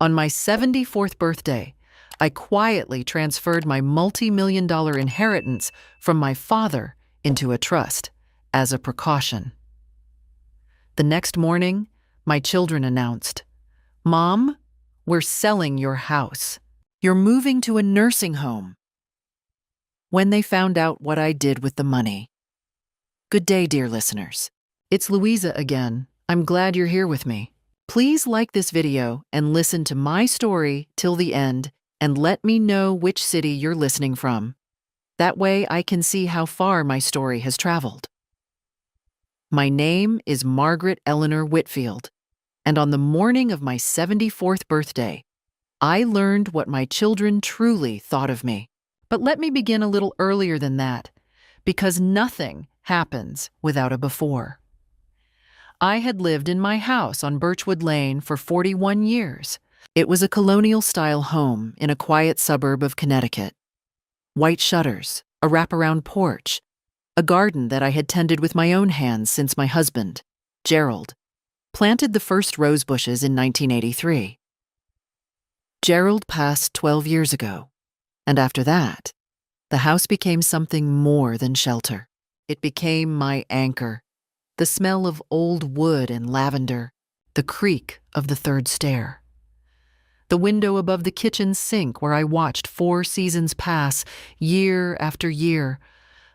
On my 74th birthday, I quietly transferred my multi-million-dollar inheritance from my father into a trust as a precaution. The next morning, my children announced, "Mom, we're selling your house. You're moving to a nursing home." When they found out what I did with the money. Good day, dear listeners. It's Louisa again. I'm glad you're here with me. Please like this video and listen to my story till the end and let me know which city you're listening from. That way I can see how far my story has traveled. My name is Margaret Eleanor Whitfield, and on the morning of my 74th birthday, I learned what my children truly thought of me. But let me begin a little earlier than that, because nothing happens without a before. I had lived in my house on Birchwood Lane for 41 years. It was a colonial-style home in a quiet suburb of Connecticut. White shutters, a wraparound porch, a garden that I had tended with my own hands since my husband, Gerald, planted the first rose bushes in 1983. Gerald passed 12 years ago, and after that, the house became something more than shelter. It became my anchor, the smell of old wood and lavender, the creak of the third stair. The window above the kitchen sink where I watched 4 seasons pass, year after year,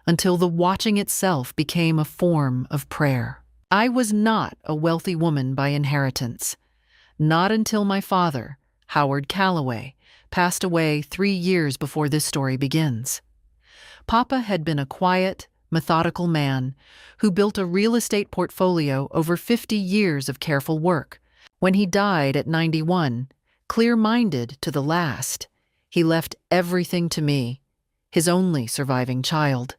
until the watching itself became a form of prayer. I was not a wealthy woman by inheritance, not until my father, Howard Calloway, passed away 3 years before this story begins. Papa had been a quiet, methodical man who built a real estate portfolio over 50 years of careful work. When he died at 91, clear-minded to the last, he left everything to me, his only surviving child.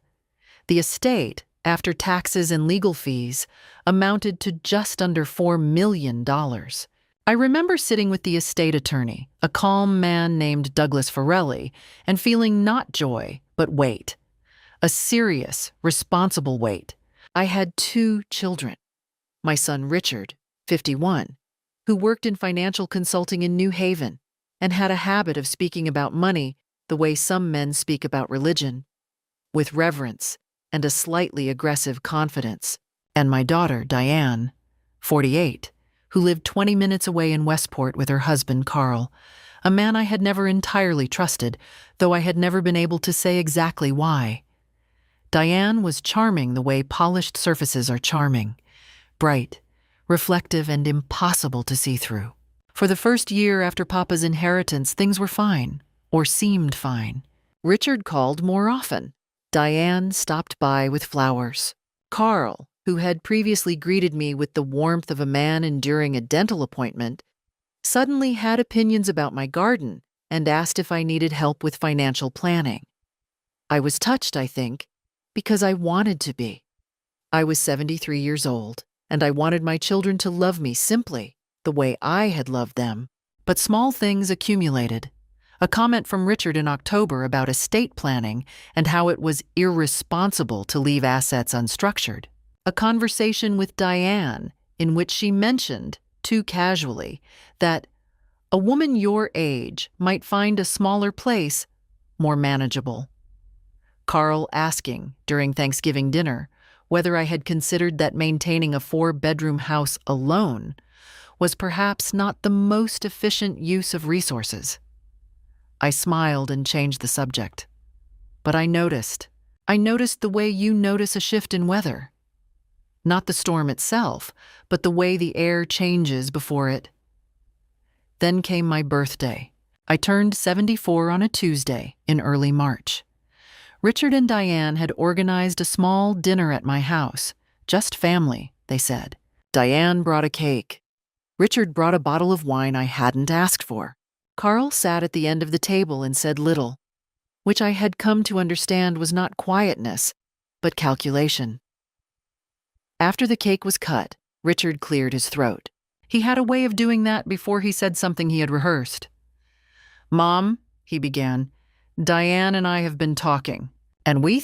The estate, after taxes and legal fees, amounted to just under $4 million. I remember sitting with the estate attorney, a calm man named Douglas Farrelly, and feeling not joy, but weight. A serious, responsible weight. I had 2 children. My son Richard, 51, who worked in financial consulting in New Haven and had a habit of speaking about money the way some men speak about religion, with reverence and a slightly aggressive confidence. And my daughter, Diane, 48, who lived 20 minutes away in Westport with her husband, Carl, a man I had never entirely trusted, though I had never been able to say exactly why. Diane was charming the way polished surfaces are charming, bright, reflective, and impossible to see through. For the first year after Papa's inheritance, things were fine, or seemed fine. Richard called more often. Diane stopped by with flowers. Carl, who had previously greeted me with the warmth of a man enduring a dental appointment, suddenly had opinions about my garden and asked if I needed help with financial planning. I was touched, I think, because I wanted to be. I was 73 years old, and I wanted my children to love me simply, the way I had loved them. But small things accumulated. A comment from Richard in October about estate planning and how it was irresponsible to leave assets unstructured. A conversation with Diane in which she mentioned, too casually, that a woman your age might find a smaller place more manageable. Carl asking, during Thanksgiving dinner, whether I had considered that maintaining a 4-bedroom house alone was perhaps not the most efficient use of resources. I smiled and changed the subject. But I noticed the way you notice a shift in weather. Not the storm itself, but the way the air changes before it. Then came my birthday. I turned 74 on a Tuesday in early March. Richard and Diane had organized a small dinner at my house. Just family, they said. Diane brought a cake. Richard brought a bottle of wine I hadn't asked for. Carl sat at the end of the table and said little, which I had come to understand was not quietness, but calculation. After the cake was cut, Richard cleared his throat. He had a way of doing that before he said something he had rehearsed. "Mom," he began, "Diane and I have been talking, and we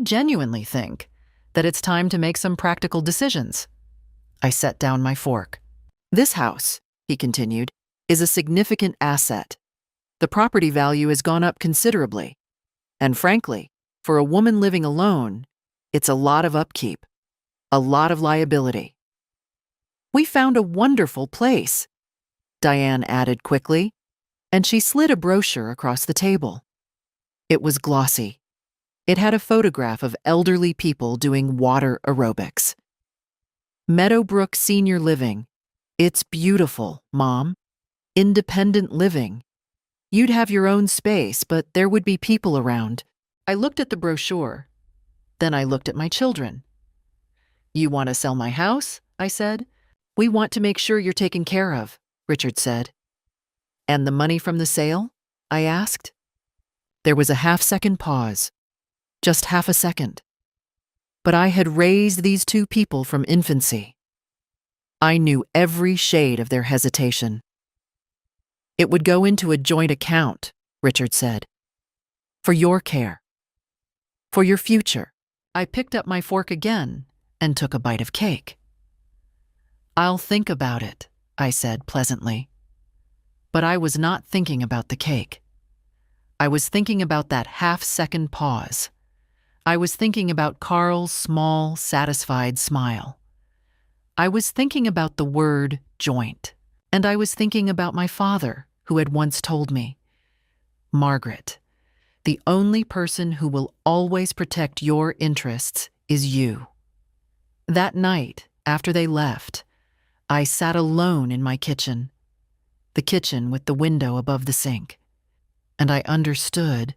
genuinely think, that it's time to make some practical decisions." I set down my fork. "This house," he continued, is a significant asset. The property value has gone up considerably. And frankly, for a woman living alone, it's a lot of upkeep, a lot of liability. We found a wonderful place, Diane added quickly, and she slid a brochure across the table. It was glossy. It had a photograph of elderly people doing water aerobics. Meadowbrook Senior Living. It's beautiful, Mom. Independent living. You'd have your own space, but there would be people around. I looked at the brochure. Then I looked at my children. You want to sell my house? I said. We want to make sure you're taken care of, Richard said. And the money from the sale? I asked. There was a half-second pause. Just half a second. But I had raised these two people from infancy. I knew every shade of their hesitation. It would go into a joint account, Richard said. For your care. For your future. I picked up my fork again and took a bite of cake. I'll think about it, I said pleasantly. But I was not thinking about the cake. I was thinking about that half-second pause. I was thinking about Carl's small, satisfied smile. I was thinking about the word joint, and I was thinking about my father, who had once told me, Margaret, the only person who will always protect your interests is you. That night, after they left, I sat alone in my kitchen, the kitchen with the window above the sink, and I understood,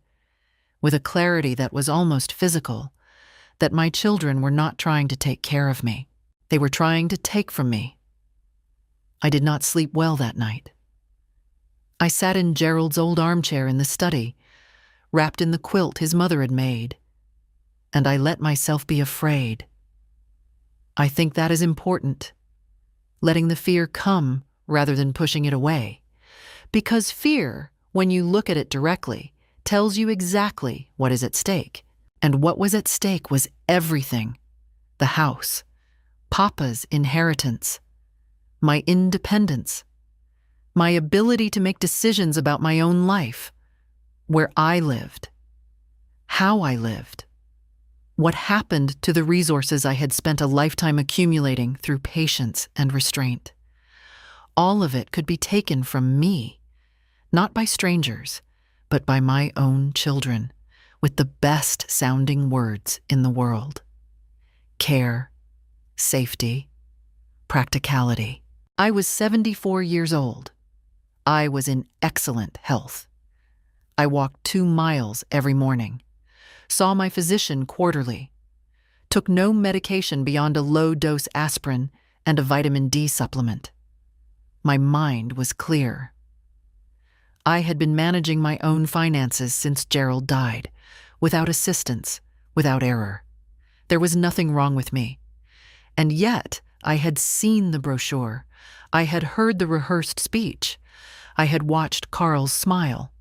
with a clarity that was almost physical, that my children were not trying to take care of me. They were trying to take from me. I did not sleep well that night. I sat in Gerald's old armchair in the study, wrapped in the quilt his mother had made, and I let myself be afraid. I think that is important, letting the fear come rather than pushing it away, because fear, when you look at it directly, tells you exactly what is at stake. And what was at stake was everything. The house, Papa's inheritance, my independence, my ability to make decisions about my own life, where I lived, how I lived, what happened to the resources I had spent a lifetime accumulating through patience and restraint. All of it could be taken from me, not by strangers, but by my own children, with the best sounding words in the world. Care, safety, practicality. I was 74 years old. I was in excellent health. I walked 2 miles every morning, saw my physician quarterly, took no medication beyond a low-dose aspirin and a vitamin D supplement. My mind was clear. I had been managing my own finances since Gerald died, without assistance, without error. There was nothing wrong with me. And yet, I had seen the brochure. I had heard the rehearsed speech. I had watched Carl's smile.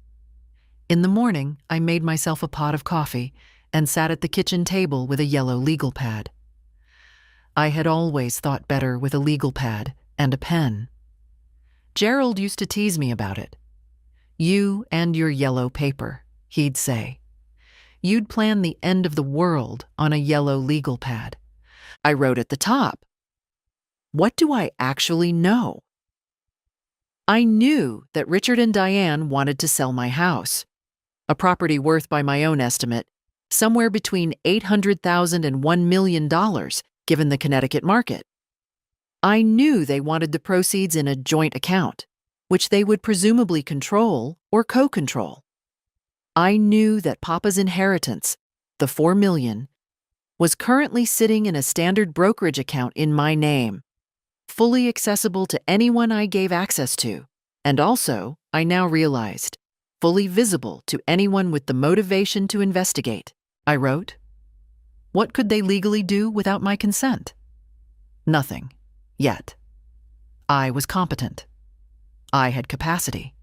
In the morning, I made myself a pot of coffee and sat at the kitchen table with a yellow legal pad. I had always thought better with a legal pad and a pen. Gerald used to tease me about it. You and your yellow paper, he'd say. You'd plan the end of the world on a yellow legal pad. I wrote at the top, what do I actually know? I knew that Richard and Diane wanted to sell my house, a property worth, by my own estimate, somewhere between $800,000 and $1 million, given the Connecticut market. I knew they wanted the proceeds in a joint account, which they would presumably control or co-control. I knew that Papa's inheritance, the $4 million, was currently sitting in a standard brokerage account in my name, fully accessible to anyone I gave access to, and also, I now realized, fully visible to anyone with the motivation to investigate. I wrote, what could they legally do without my consent? Nothing, yet. I was competent. I had capacity.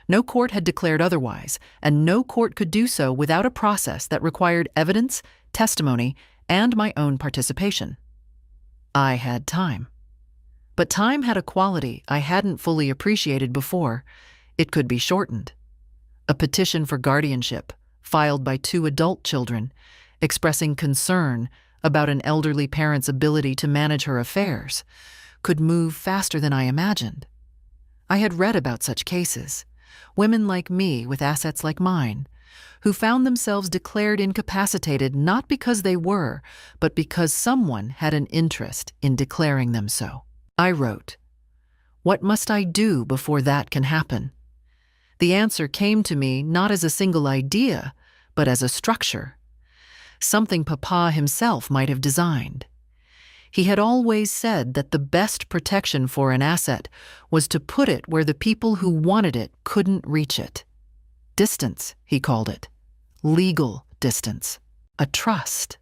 No court had declared otherwise, and no court could do so without a process that required evidence, testimony, and my own participation. I had time. But time had a quality I hadn't fully appreciated before. It could be shortened. A petition for guardianship, filed by 2 adult children, expressing concern about an elderly parent's ability to manage her affairs, could move faster than I imagined. I had read about such cases, women like me with assets like mine, who found themselves declared incapacitated not because they were, but because someone had an interest in declaring them so. I wrote, "What must I do before that can happen?" The answer came to me not as a single idea, but as a structure, something Papa himself might have designed. He had always said that the best protection for an asset was to put it where the people who wanted it couldn't reach it. Distance, he called it. Legal distance. A trust.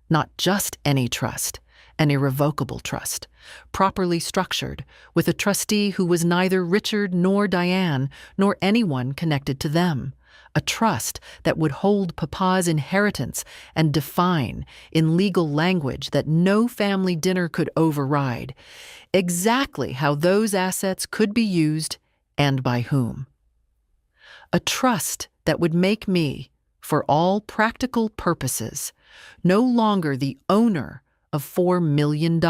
Not just any trust, an irrevocable trust, properly structured, with a trustee who was neither Richard nor Diane, nor anyone connected to them. A trust that would hold Papa's inheritance and define, in legal language that no family dinner could override, exactly how those assets could be used and by whom. A trust that would make me, for all practical purposes, no longer the owner of $4 million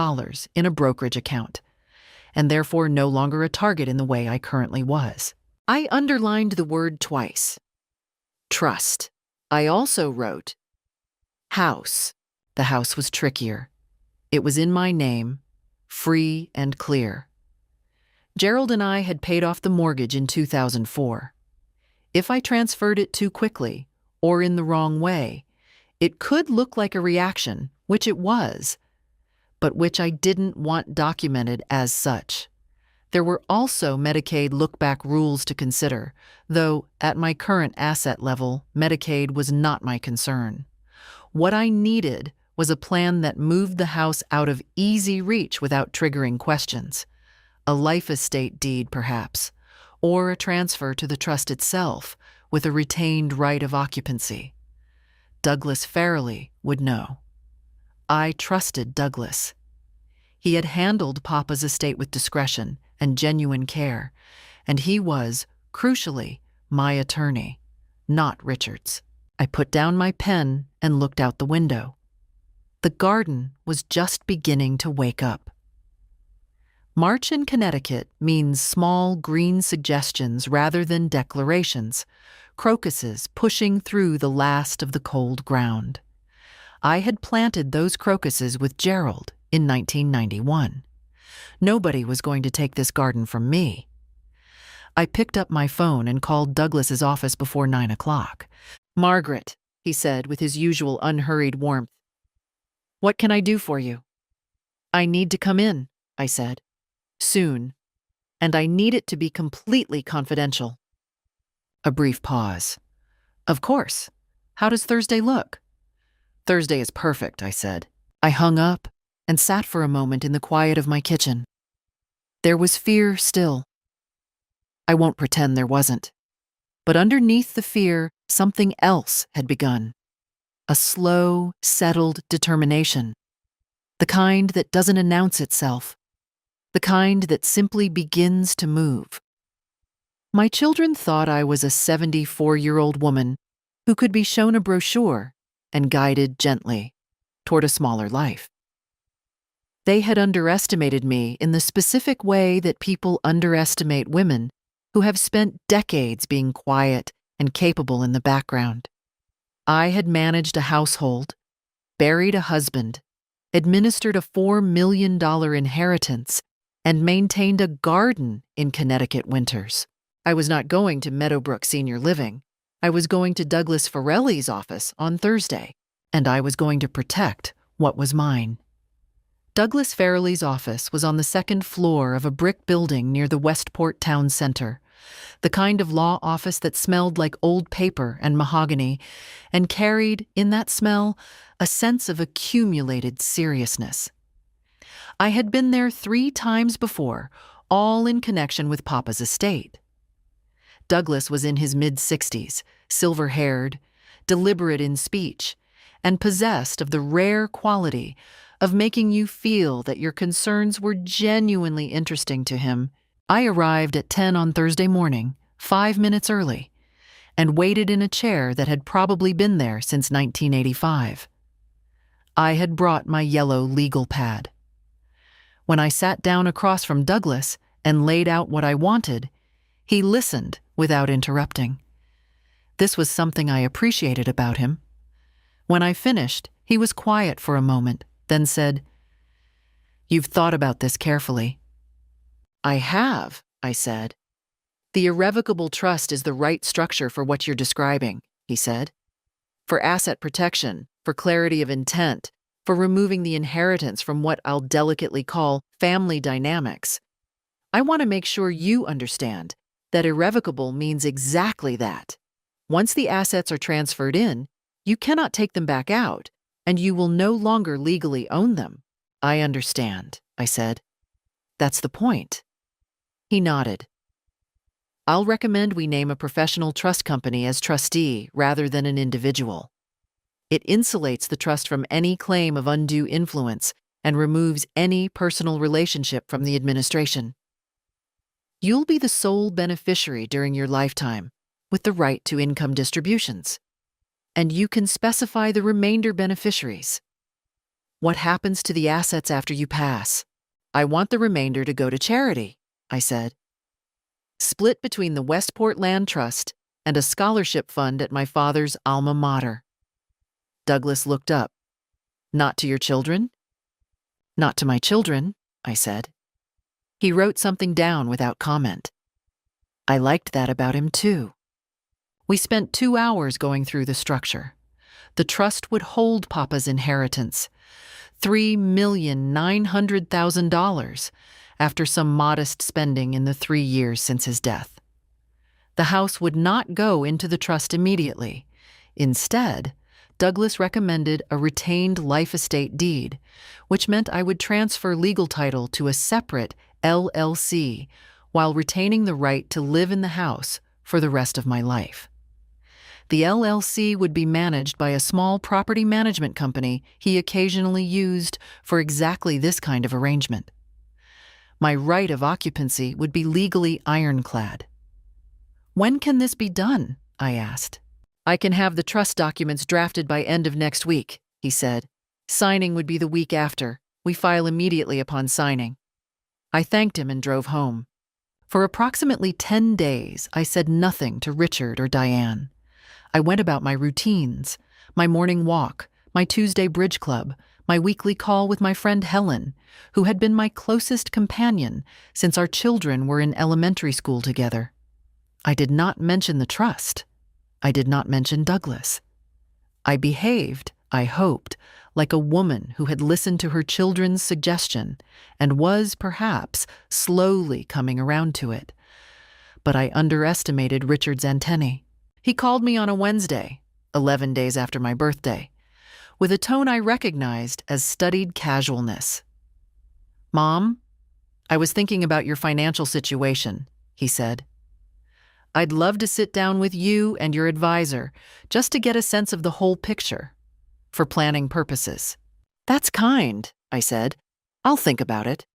in a brokerage account, and therefore no longer a target in the way I currently was. I underlined the word twice. Trust. I also wrote, house. The house was trickier. It was in my name, free and clear. Gerald and I had paid off the mortgage in 2004. If I transferred it too quickly, or in the wrong way, it could look like a reaction, which it was, but which I didn't want documented as such. There were also Medicaid look-back rules to consider, though at my current asset level, Medicaid was not my concern. What I needed was a plan that moved the house out of easy reach without triggering questions. A life estate deed, perhaps, or a transfer to the trust itself with a retained right of occupancy. Douglas Farrelly would know. I trusted Douglas. He had handled Papa's estate with discretion and genuine care, and he was, crucially, my attorney, not Richard's. I put down my pen and looked out the window. The garden was just beginning to wake up. March in Connecticut means small green suggestions rather than declarations, crocuses pushing through the last of the cold ground. I had planted those crocuses with Gerald in 1991. Nobody was going to take this garden from me. I picked up my phone and called Douglas's office before 9 o'clock. "Margaret," he said with his usual unhurried warmth. "What can I do for you?" "I need to come in," I said. "Soon. And I need it to be completely confidential." A brief pause. "Of course. How does Thursday look?" "Thursday is perfect," I said. I hung up and sat for a moment in the quiet of my kitchen. There was fear still. I won't pretend there wasn't. But underneath the fear, something else had begun. A slow, settled determination. The kind that doesn't announce itself. The kind that simply begins to move. My children thought I was a 74-year-old woman who could be shown a brochure and guided gently toward a smaller life. They had underestimated me in the specific way that people underestimate women who have spent decades being quiet and capable in the background. I had managed a household, buried a husband, administered a $4 million inheritance, and maintained a garden in Connecticut winters. I was not going to Meadowbrook Senior Living. I was going to Douglas Farrelly's office on Thursday, and I was going to protect what was mine. Douglas Farrelly's office was on the second floor of a brick building near the Westport Town Center, the kind of law office that smelled like old paper and mahogany, and carried, in that smell, a sense of accumulated seriousness. I had been there 3 times before, all in connection with Papa's estate. Douglas was in his mid-60s, silver-haired, deliberate in speech, and possessed of the rare quality of making you feel that your concerns were genuinely interesting to him. I arrived at 10 on Thursday morning, 5 minutes early, and waited in a chair that had probably been there since 1985. I had brought my yellow legal pad. When I sat down across from Douglas and laid out what I wanted, he listened without interrupting. This was something I appreciated about him. When I finished, he was quiet for a moment, then said, "You've thought about this carefully." "I have," I said. "The irrevocable trust is the right structure for what you're describing," he said. "For asset protection, for clarity of intent, for removing the inheritance from what I'll delicately call family dynamics. I want to make sure you understand that irrevocable means exactly that. Once the assets are transferred in, you cannot take them back out, and you will no longer legally own them." "I understand," I said. "That's the point." He nodded. "I'll recommend we name a professional trust company as trustee rather than an individual. It insulates the trust from any claim of undue influence and removes any personal relationship from the administration. You'll be the sole beneficiary during your lifetime, with the right to income distributions. And you can specify the remainder beneficiaries. What happens to the assets after you pass? I want the remainder to go to charity," I said. "Split between the Westport Land Trust and a scholarship fund at my father's alma mater." Douglas looked up. "Not to your children?" "Not to my children," I said. He wrote something down without comment. I liked that about him too. We spent 2 hours going through the structure. The trust would hold Papa's inheritance, $3,900,000, after some modest spending in the 3 years since his death. The house would not go into the trust immediately. Instead, Douglas recommended a retained life estate deed, which meant I would transfer legal title to a separate LLC while retaining the right to live in the house for the rest of my life. The LLC would be managed by a small property management company he occasionally used for exactly this kind of arrangement. My right of occupancy would be legally ironclad. "When can this be done?" I asked. "I can have the trust documents drafted by end of next week," he said. "Signing would be the week after. We file immediately upon signing." I thanked him and drove home. For approximately 10 days, I said nothing to Richard or Diane. I went about my routines, my morning walk, my Tuesday bridge club, my weekly call with my friend Helen, who had been my closest companion since our children were in elementary school together. I did not mention the trust. I did not mention Douglas. I behaved, I hoped, like a woman who had listened to her children's suggestion and was, perhaps, slowly coming around to it. But I underestimated Richard's antennae. He called me on a Wednesday, 11 days after my birthday, with a tone I recognized as studied casualness. "Mom, I was thinking about your financial situation," he said. "I'd love to sit down with you and your advisor just to get a sense of the whole picture, for planning purposes." "That's kind," I said. "I'll think about it."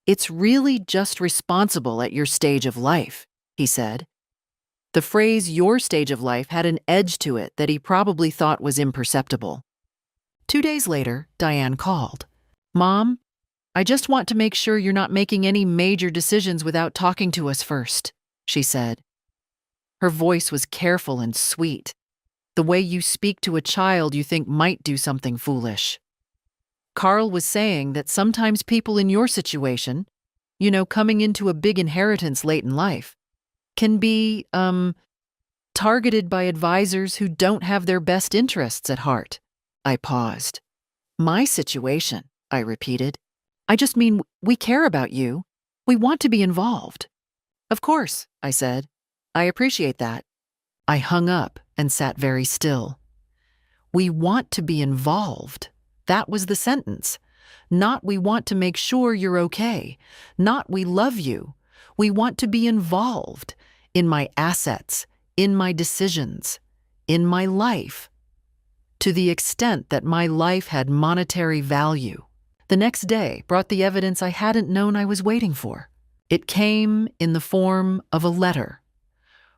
"It's really just responsible at your stage of life," he said. The phrase "your stage of life" had an edge to it that he probably thought was imperceptible. 2 days later, Diane called. "Mom, I just want to make sure you're not making any major decisions without talking to us first," she said. Her voice was careful and sweet, the way you speak to a child you think might do something foolish. "Carl was saying that sometimes people in your situation, coming into a big inheritance late in life, can be, targeted by advisors who don't have their best interests at heart." I paused. "My situation," I repeated. "I just mean we care about you. We want to be involved." "Of course," I said. "I appreciate that." I hung up and sat very still. We want to be involved. That was the sentence. Not we want to make sure you're okay. Not we love you. We want to be involved in my assets, in my decisions, in my life, to the extent that my life had monetary value. The next day brought the evidence I hadn't known I was waiting for. It came in the form of a letter,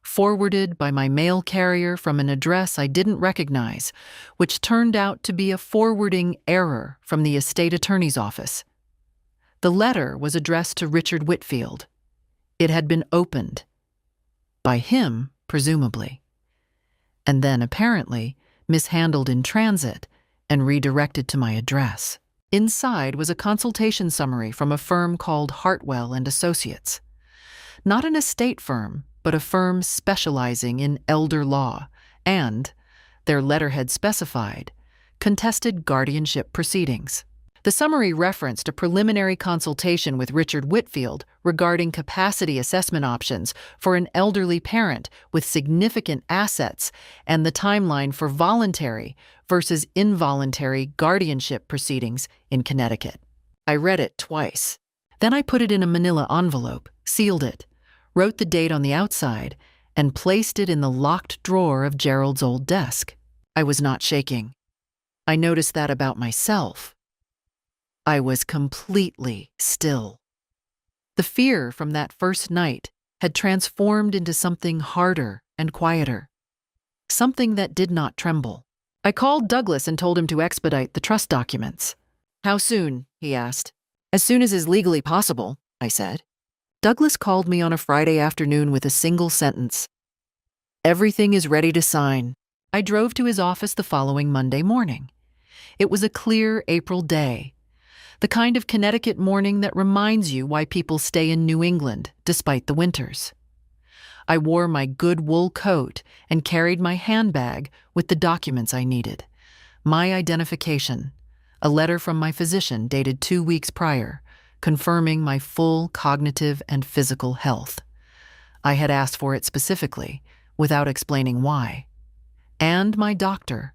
forwarded by my mail carrier from an address I didn't recognize, which turned out to be a forwarding error from the estate attorney's office. The letter was addressed to Richard Whitfield. It had been opened. By him, presumably. And then, apparently, mishandled in transit and redirected to my address. Inside was a consultation summary from a firm called Hartwell and Associates. Not an estate firm, but a firm specializing in elder law and, their letterhead specified, contested guardianship proceedings. The summary referenced a preliminary consultation with Richard Whitfield regarding capacity assessment options for an elderly parent with significant assets and the timeline for voluntary versus involuntary guardianship proceedings in Connecticut. I read it twice. Then I put it in a manila envelope, sealed it, wrote the date on the outside, and placed it in the locked drawer of Gerald's old desk. I was not shaking. I noticed that about myself. I was completely still. The fear from that first night had transformed into something harder and quieter, something that did not tremble. I called Douglas and told him to expedite the trust documents. "How soon?" he asked. "As soon as is legally possible," I said. Douglas called me on a Friday afternoon with a single sentence. "Everything is ready to sign." I drove to his office the following Monday morning. It was a clear April day, the kind of Connecticut morning that reminds you why people stay in New England despite the winters. I wore my good wool coat and carried my handbag with the documents I needed. My identification, a letter from my physician dated 2 weeks prior, confirming my full cognitive and physical health. I had asked for it specifically, without explaining why. And my doctor,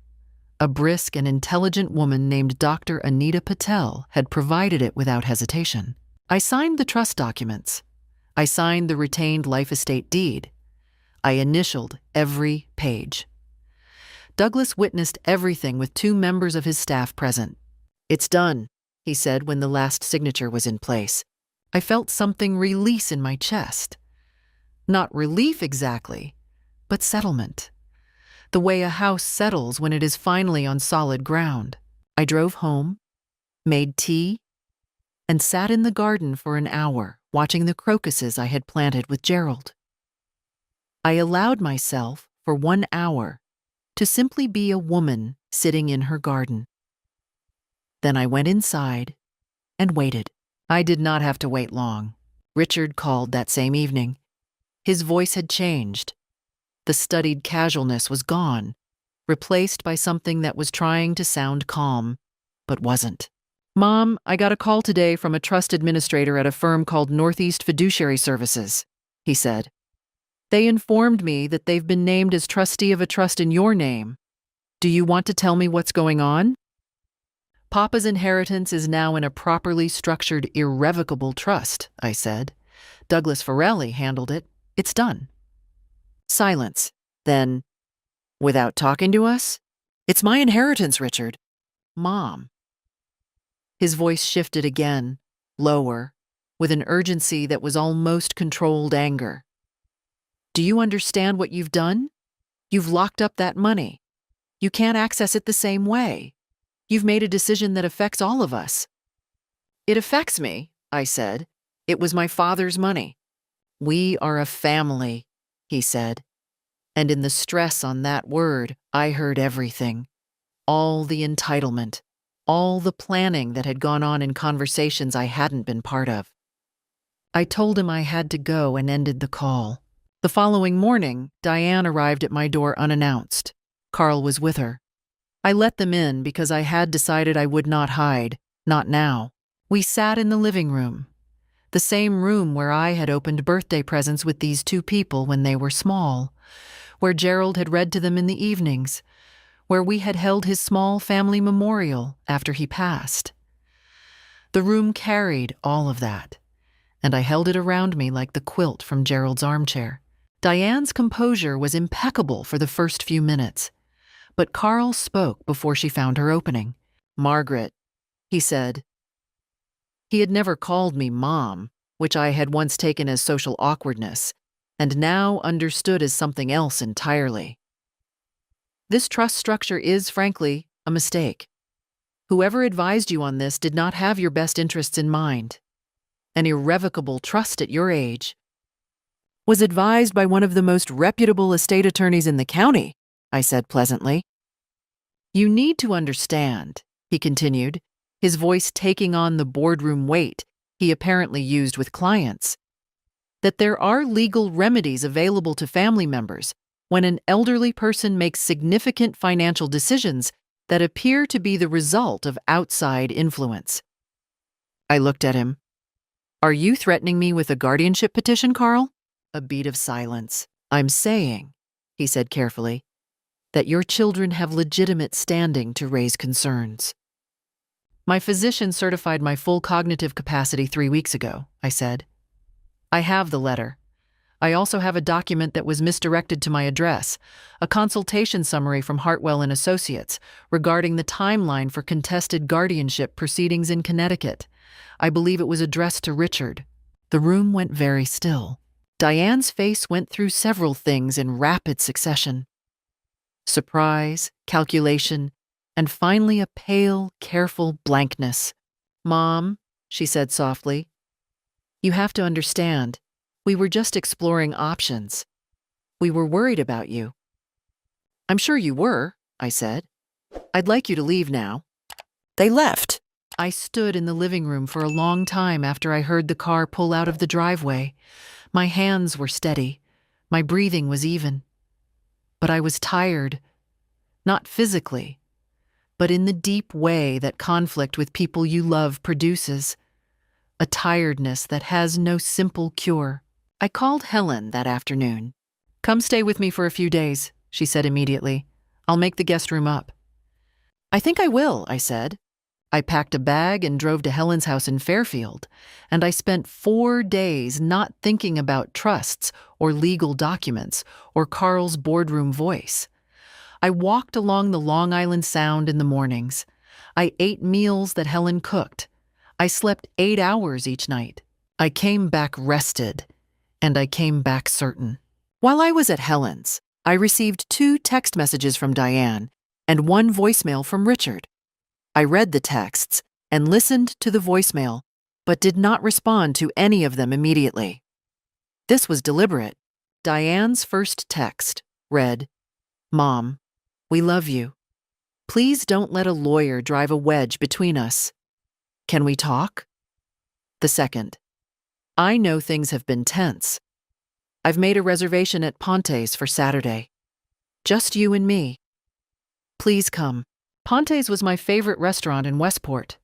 a brisk and intelligent woman named Dr. Anita Patel, had provided it without hesitation. I signed the trust documents. I signed the retained life estate deed. I initialed every page. Douglas witnessed everything with 2 members of his staff present. "It's done," he said when the last signature was in place. I felt something release in my chest. Not relief exactly, but settlement. The way a house settles when it is finally on solid ground. I drove home, made tea, and sat in the garden for an hour watching the crocuses I had planted with Gerald. I allowed myself, for 1 hour, to simply be a woman sitting in her garden. Then I went inside and waited. I did not have to wait long. Richard called that same evening. His voice had changed. The studied casualness was gone, replaced by something that was trying to sound calm, but wasn't. "Mom, I got a call today from a trust administrator at a firm called Northeast Fiduciary Services," he said. "They informed me that they've been named as trustee of a trust in your name. Do you want to tell me what's going on?" "Papa's inheritance is now in a properly structured, irrevocable trust," I said. "Douglas Farrelly handled it. It's done." Silence. Then, "Without talking to us? It's my inheritance, Richard." "Mom." His voice shifted again, lower, with an urgency that was almost controlled anger. "Do you understand what you've done? You've locked up that money. You can't access it the same way. You've made a decision that affects all of us." "It affects me," I said. "It was my father's money." "We are a family," he said. And in the stress on that word, I heard everything. All the entitlement, all the planning that had gone on in conversations I hadn't been part of. I told him I had to go and ended the call. The following morning, Diane arrived at my door unannounced. Carl was with her. I let them in because I had decided I would not hide, not now. We sat in the living room, the same room where I had opened birthday presents with these 2 people when they were small, where Gerald had read to them in the evenings, where we had held his small family memorial after he passed. The room carried all of that, and I held it around me like the quilt from Gerald's armchair. Diane's composure was impeccable for the first few minutes, but Carl spoke before she found her opening. "Margaret," he said, He had never called me Mom, which I had once taken as social awkwardness, and now understood as something else entirely. This trust structure is, frankly, a mistake. Whoever advised you on this did not have your best interests in mind. An irrevocable trust at your age was advised by one of the most reputable estate attorneys in the county, I said pleasantly. You need to understand, he continued, his voice taking on the boardroom weight he apparently used with clients, that there are legal remedies available to family members when an elderly person makes significant financial decisions that appear to be the result of outside influence. I looked at him. Are you threatening me with a guardianship petition, Carl? A beat of silence. I'm saying, he said carefully, that your children have legitimate standing to raise concerns. My physician certified my full cognitive capacity 3 weeks ago, I said. I have the letter. I also have a document that was misdirected to my address, a consultation summary from Hartwell and Associates regarding the timeline for contested guardianship proceedings in Connecticut. I believe it was addressed to Richard. The room went very still. Diane's face went through several things in rapid succession. Surprise, calculation, and finally a pale, careful blankness. Mom, she said softly, you have to understand, we were just exploring options. We were worried about you. I'm sure you were, I said. I'd like you to leave now. They left. I stood in the living room for a long time after I heard the car pull out of the driveway. My hands were steady. My breathing was even. But I was tired. Not physically, but in the deep way that conflict with people you love produces. A tiredness that has no simple cure. I called Helen that afternoon. Come stay with me for a few days, she said immediately. I'll make the guest room up. I think I will, I said. I packed a bag and drove to Helen's house in Fairfield, and I spent 4 days not thinking about trusts or legal documents or Carl's boardroom voice. I walked along the Long Island Sound in the mornings. I ate meals that Helen cooked. I slept 8 hours each night. I came back rested, and I came back certain. While I was at Helen's, I received 2 text messages from Diane and 1 voicemail from Richard. I read the texts and listened to the voicemail, but did not respond to any of them immediately. This was deliberate. Diane's first text read, Mom, we love you. Please don't let a lawyer drive a wedge between us. Can we talk? The second, I know things have been tense. I've made a reservation at Ponte's for Saturday. Just you and me. Please come. Ponte's was my favorite restaurant in Westport.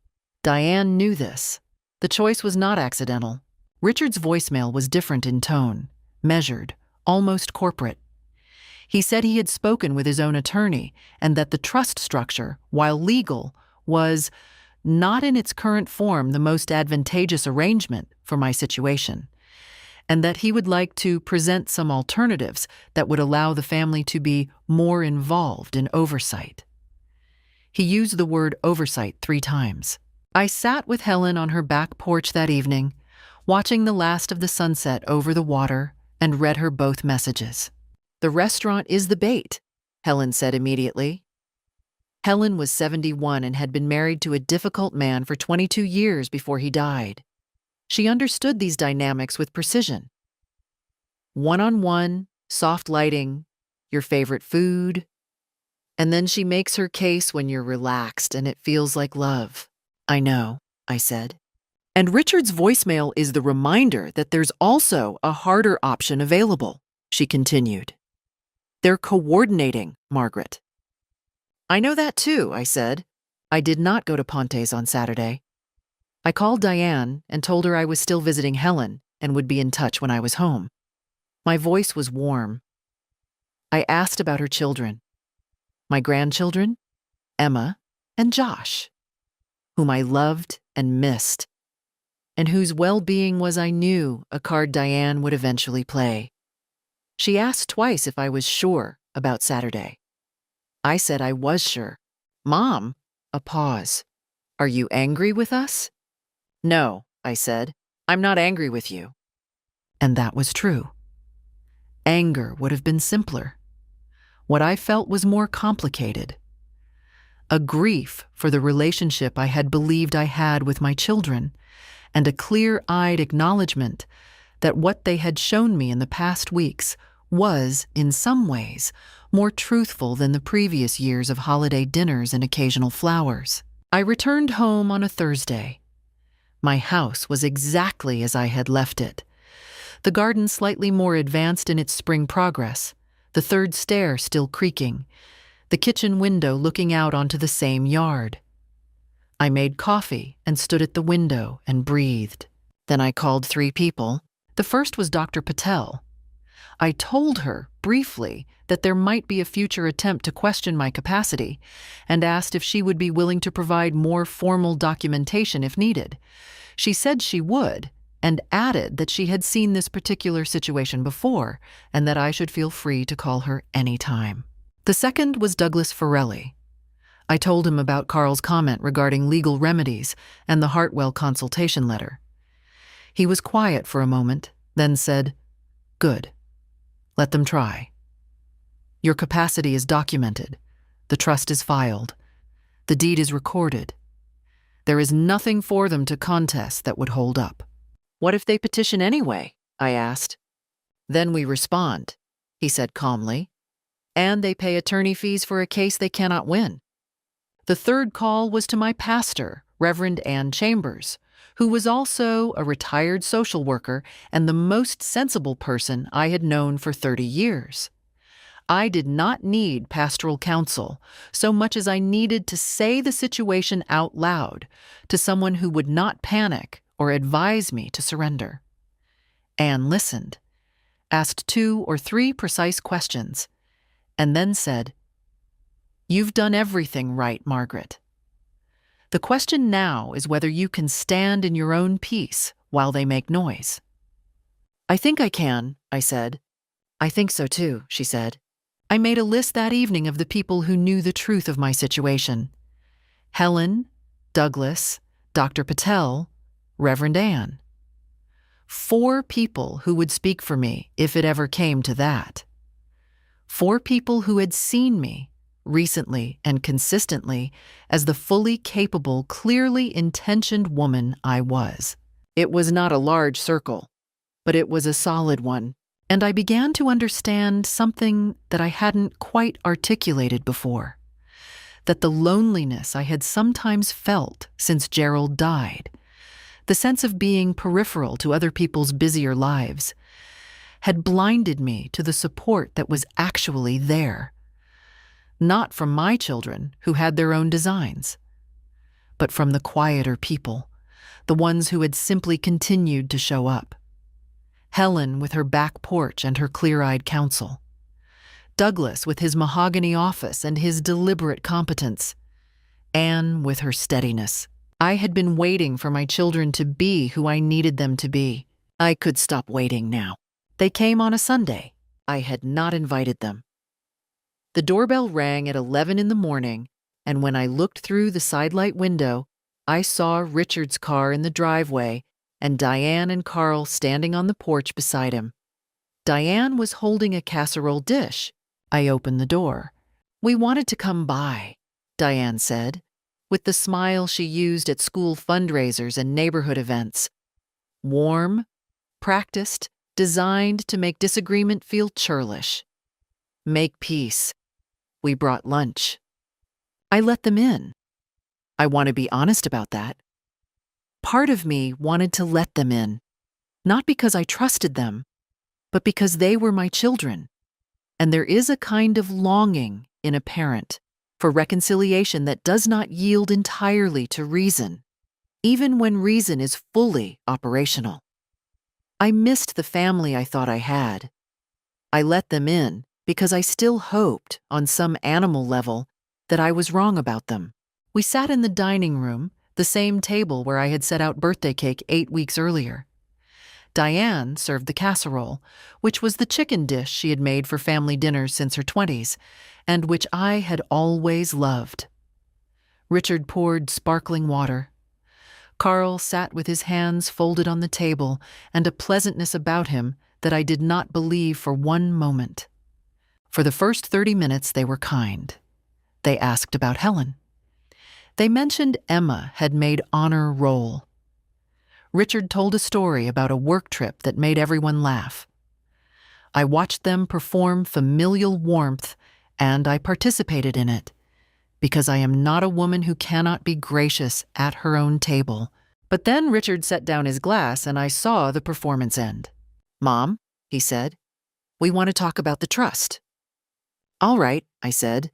Diane knew this. The choice was not accidental. Richard's voicemail was different in tone, measured, almost corporate. He said he had spoken with his own attorney and that the trust structure, while legal, was not in its current form the most advantageous arrangement for my situation, and that he would like to present some alternatives that would allow the family to be more involved in oversight. He used the word oversight 3 times. I sat with Helen on her back porch that evening, watching the last of the sunset over the water, and read her both messages. The restaurant is the bait, Helen said immediately. Helen was 71 and had been married to a difficult man for 22 years before he died. She understood these dynamics with precision. One-on-one, soft lighting, your favorite food, and then she makes her case when you're relaxed and it feels like love. I know, I said. And Richard's voicemail is the reminder that there's also a harder option available, she continued. They're coordinating, Margaret. I know that too, I said. I did not go to Ponte's on Saturday. I called Diane and told her I was still visiting Helen and would be in touch when I was home. My voice was warm. I asked about her children. My grandchildren, Emma and Josh, whom I loved and missed, and whose well-being was, I knew, a card Diane would eventually play. She asked twice if I was sure about Saturday. I said I was sure. Mom, a pause. Are you angry with us? "No," I said. "I'm not angry with you." And that was true. Anger would have been simpler. What I felt was more complicated. A grief for the relationship I had believed I had with my children, and a clear-eyed acknowledgement that what they had shown me in the past weeks was, in some ways, more truthful than the previous years of holiday dinners and occasional flowers. I returned home on a Thursday. My house was exactly as I had left it. The garden slightly more advanced in its spring progress, the third stair still creaking, the kitchen window looking out onto the same yard. I made coffee and stood at the window and breathed. Then I called 3 people. The first was Dr. Patel. I told her, briefly, that there might be a future attempt to question my capacity, and asked if she would be willing to provide more formal documentation if needed. She said she would, and added that she had seen this particular situation before, and that I should feel free to call her any time. The second was Douglas Forelli. I told him about Carl's comment regarding legal remedies and the Hartwell consultation letter. He was quiet for a moment, then said, "Good. Let them try. Your capacity is documented. The trust is filed. The deed is recorded. There is nothing for them to contest that would hold up." "What if they petition anyway?" I asked. "Then we respond," he said calmly, "and they pay attorney fees for a case they cannot win." The third call was to my pastor, Reverend Ann Chambers, who was also a retired social worker and the most sensible person I had known for 30 years. I did not need pastoral counsel so much as I needed to say the situation out loud to someone who would not panic or advise me to surrender. Anne listened, asked 2 or 3 precise questions, and then said, "You've done everything right, Margaret. The question now is whether you can stand in your own peace while they make noise." "I think I can," I said. "I think so too," she said. I made a list that evening of the people who knew the truth of my situation. Helen, Douglas, Dr. Patel, Reverend Ann. 4 people who would speak for me if it ever came to that. 4 people who had seen me, recently and consistently, as the fully capable, clearly intentioned woman I was. It was not a large circle, but it was a solid one, and I began to understand something that I hadn't quite articulated before, that the loneliness I had sometimes felt since Gerald died, the sense of being peripheral to other people's busier lives, had blinded me to the support that was actually there. Not from my children, who had their own designs, but from the quieter people, the ones who had simply continued to show up. Helen with her back porch and her clear-eyed counsel. Douglas with his mahogany office and his deliberate competence. Anne with her steadiness. I had been waiting for my children to be who I needed them to be. I could stop waiting now. They came on a Sunday. I had not invited them. The doorbell rang at 11 in the morning, and when I looked through the sidelight window, I saw Richard's car in the driveway and Diane and Carl standing on the porch beside him. Diane was holding a casserole dish. I opened the door. "We wanted to come by," Diane said, with the smile she used at school fundraisers and neighborhood events. Warm, practiced, designed to make disagreement feel churlish. Make peace. We brought lunch. I let them in. I want to be honest about that. Part of me wanted to let them in, not because I trusted them, but because they were my children. And there is a kind of longing in a parent for reconciliation that does not yield entirely to reason, even when reason is fully operational. I missed the family I thought I had. I let them in because I still hoped, on some animal level, that I was wrong about them. We sat in the dining room, the same table where I had set out birthday cake 8 weeks earlier. Diane served the casserole, which was the chicken dish she had made for family dinners since her 20s, and which I had always loved. Richard poured sparkling water. Carl sat with his hands folded on the table and a pleasantness about him that I did not believe for one moment. For the first 30 minutes they were kind. They asked about Helen. They mentioned Emma had made honor roll. Richard told a story about a work trip that made everyone laugh. I watched them perform familial warmth, and I participated in it, because I am not a woman who cannot be gracious at her own table. But then Richard set down his glass and I saw the performance end. "Mom," he said, "we want to talk about the trust." "All right," I said.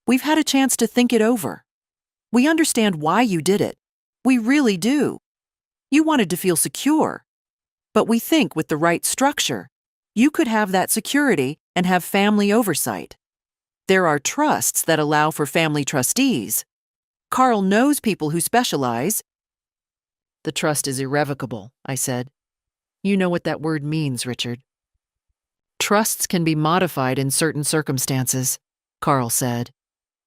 "We've had a chance to think it over. We understand why you did it. We really do. You wanted to feel secure. But we think with the right structure, you could have that security and have family oversight. There are trusts that allow for family trustees. Carl knows people who specialize." "The trust is irrevocable," I said. "You know what that word means, Richard." "Trusts can be modified in certain circumstances," Carl said,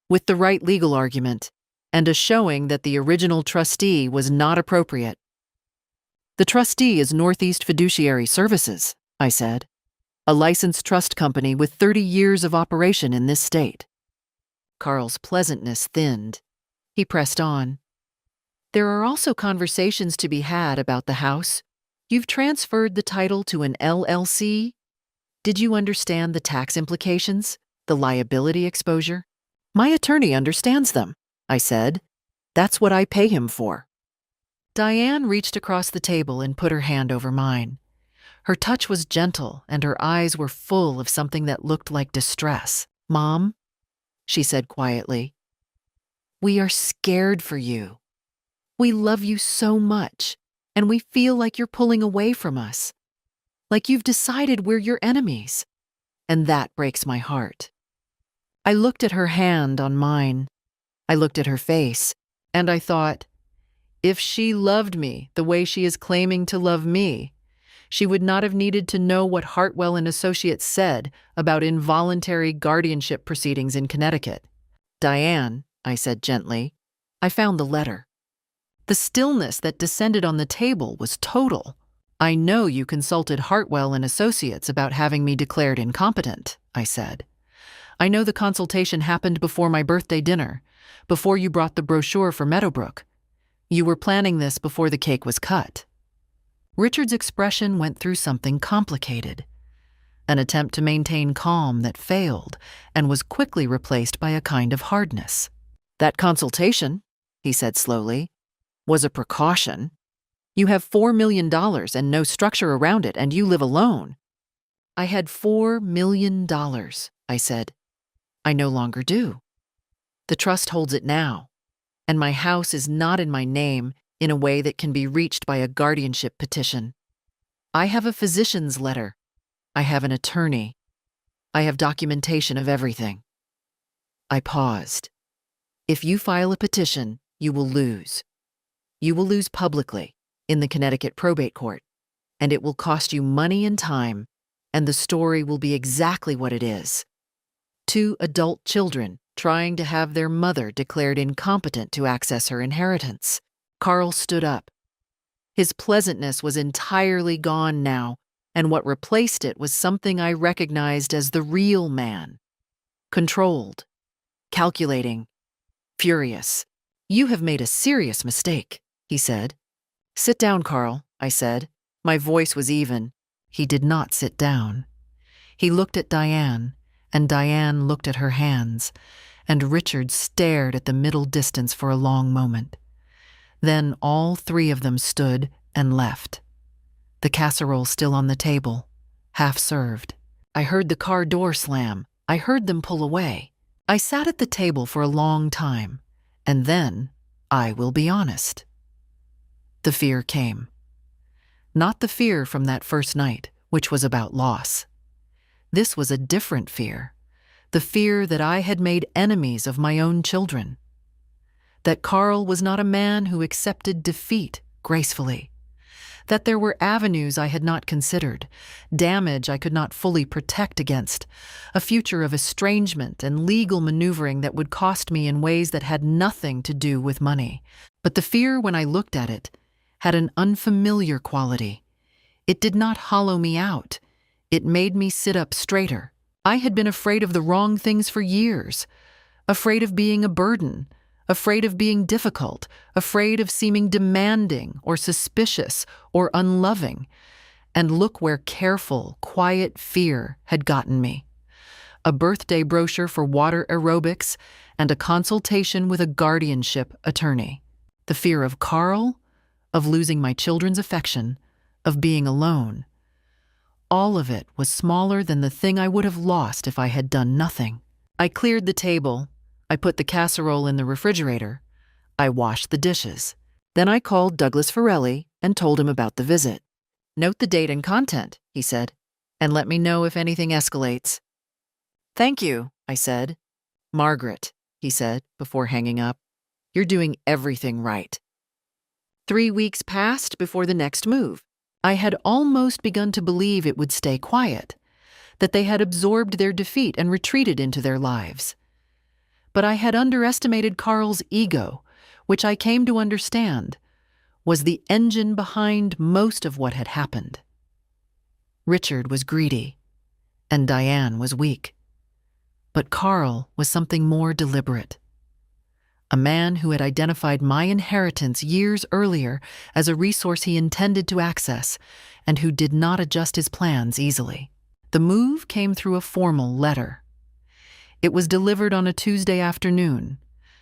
"with the right legal argument and a showing that the original trustee was not appropriate." "The trustee is Northeast Fiduciary Services," I said, "a licensed trust company with 30 years of operation in this state." Carl's pleasantness thinned. He pressed on. "There are also conversations to be had about the house. You've transferred the title to an LLC. Did you understand the tax implications, the liability exposure?" "My attorney understands them," I said. "That's what I pay him for." Diane reached across the table and put her hand over mine. Her touch was gentle and her eyes were full of something that looked like distress. "Mom," she said quietly, "we are scared for you. We love you so much, and we feel like you're pulling away from us. Like you've decided we're your enemies. And that breaks my heart." I looked at her hand on mine. I looked at her face, and I thought, if she loved me the way she is claiming to love me, she would not have needed to know what Hartwell and Associates said about involuntary guardianship proceedings in Connecticut. "Diane," I said gently, "I found the letter." The stillness that descended on the table was total. "I know you consulted Hartwell and Associates about having me declared incompetent," I said. "I know the consultation happened before my birthday dinner, before you brought the brochure for Meadowbrook. You were planning this before the cake was cut." Richard's expression went through something complicated. An attempt to maintain calm that failed and was quickly replaced by a kind of hardness. "That consultation," he said slowly, "was a precaution. You have $4 million and no structure around it, and you live alone." "I had $4 million, I said. "I no longer do. The trust holds it now, and my house is not in my name in a way that can be reached by a guardianship petition. I have a physician's letter. I have an attorney. I have documentation of everything." I paused. "If you file a petition, you will lose. You will lose publicly in the Connecticut probate court, and it will cost you money and time, and the story will be exactly what it is. 2 adult children trying to have their mother declared incompetent to access her inheritance." Carl stood up. His pleasantness was entirely gone now, and what replaced it was something I recognized as the real man. Controlled, calculating, furious. "You have made a serious mistake," he said. "Sit down, Carl," I said. My voice was even. He did not sit down. He looked at Diane, and Diane looked at her hands, and Richard stared at the middle distance for a long moment. Then all 3 of them stood and left. The casserole still on the table, half served. I heard the car door slam. I heard them pull away. I sat at the table for a long time, and then, I will be honest, the fear came. Not the fear from that first night, which was about loss. This was a different fear, the fear that I had made enemies of my own children. That Carl was not a man who accepted defeat gracefully. that there were avenues I had not considered, damage I could not fully protect against, a future of estrangement and legal maneuvering that would cost me in ways that had nothing to do with money. But the fear, when I looked at it, had an unfamiliar quality. It did not hollow me out. It made me sit up straighter. I had been afraid of the wrong things for years, afraid of being a burden, afraid of being difficult, afraid of seeming demanding or suspicious or unloving. And look where careful, quiet fear had gotten me. A birthday brochure for water aerobics and a consultation with a guardianship attorney. The fear of Carl, of losing my children's affection, of being alone. All of it was smaller than the thing I would have lost if I had done nothing. I cleared the table. I put the casserole in the refrigerator. I washed the dishes. Then I called Douglas Forelli and told him about the visit. "Note the date and content," he said, "and let me know if anything escalates." "Thank you," I said. "Margaret," he said before hanging up, "you're doing everything right." 3 weeks passed before the next move. I had almost begun to believe it would stay quiet, that they had absorbed their defeat and retreated into their lives. But I had underestimated Carl's ego, which I came to understand was the engine behind most of what had happened. Richard was greedy, and Diane was weak. But Carl was something more deliberate. A man who had identified my inheritance years earlier as a resource he intended to access, and who did not adjust his plans easily. The move came through a formal letter. It was delivered on a Tuesday afternoon,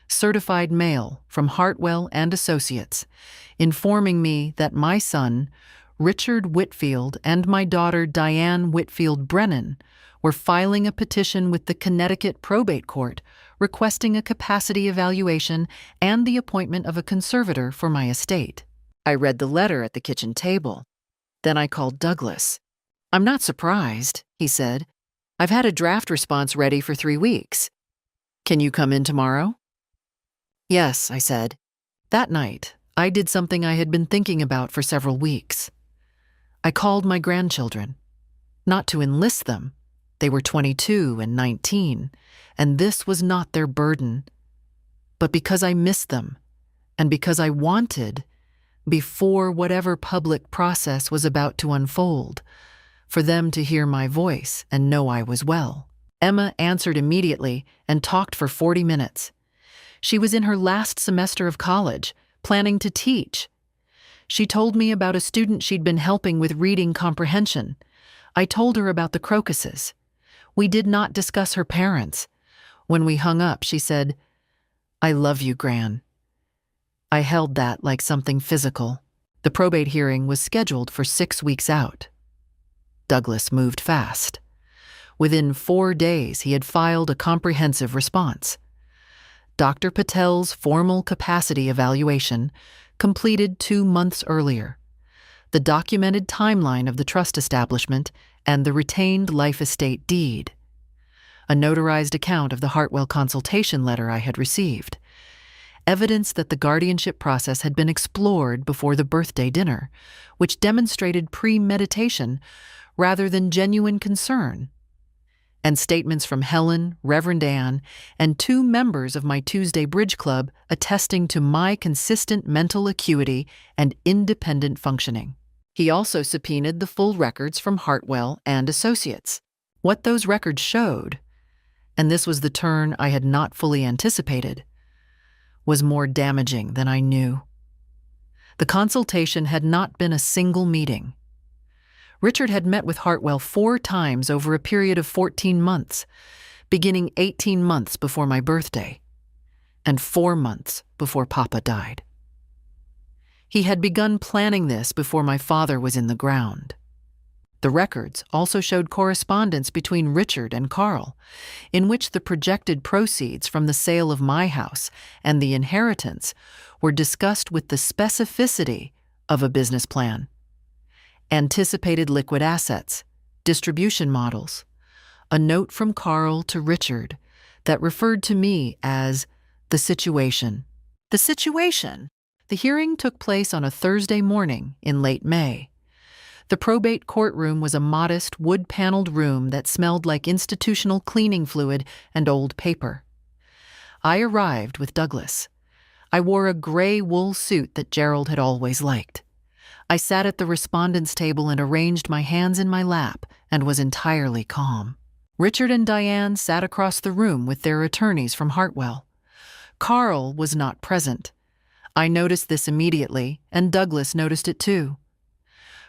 certified mail from Hartwell and Associates, informing me that my son, Richard Whitfield, and my daughter, Diane Whitfield Brennan, were filing a petition with the Connecticut Probate Court requesting a capacity evaluation and the appointment of a conservator for my estate. I read the letter at the kitchen table. Then I called Douglas. "I'm not surprised," he said. "I've had a draft response ready for 3 weeks. Can you come in tomorrow?" "Yes," I said. That night, I did something I had been thinking about for several weeks. I called my grandchildren, not to enlist them. They were 22 and 19, and this was not their burden, but because I missed them, and because I wanted, before whatever public process was about to unfold, for them to hear my voice and know I was well. Emma answered immediately and talked for 40 minutes. She was in her last semester of college, planning to teach. She told me about a student she'd been helping with reading comprehension. I told her about the crocuses. We did not discuss her parents. When we hung up, she said, "I love you, Gran." I held that like something physical. The probate hearing was scheduled for 6 weeks out. Douglas moved fast. Within 4 days, he had filed a comprehensive response. Dr. Patel's formal capacity evaluation, completed 2 months earlier, the documented timeline of the trust establishment, and the retained life estate deed, a notarized account of the Hartwell consultation letter I had received, evidence that the guardianship process had been explored before the birthday dinner, which demonstrated premeditation rather than genuine concern, and statements from Helen, Reverend Ann, and 2 members of my Tuesday Bridge Club attesting to my consistent mental acuity and independent functioning. He also subpoenaed the full records from Hartwell and Associates. What those records showed, and this was the turn I had not fully anticipated, was more damaging than I knew. The consultation had not been a single meeting. Richard had met with Hartwell 4 times over a period of 14 months, beginning 18 months before my birthday, and 4 months before Papa died. He had begun planning this before my father was in the ground. The records also showed correspondence between Richard and Carl, in which the projected proceeds from the sale of my house and the inheritance were discussed with the specificity of a business plan. Anticipated liquid assets, distribution models, a note from Carl to Richard that referred to me as the situation. The situation? The hearing took place on a Thursday morning in late May. The probate courtroom was a modest, wood-paneled room that smelled like institutional cleaning fluid and old paper. I arrived with Douglas. I wore a gray wool suit that Gerald had always liked. I sat at the respondent's table and arranged my hands in my lap and was entirely calm. Richard and Diane sat across the room with their attorneys from Hartwell. Carl was not present. I noticed this immediately, and Douglas noticed it too.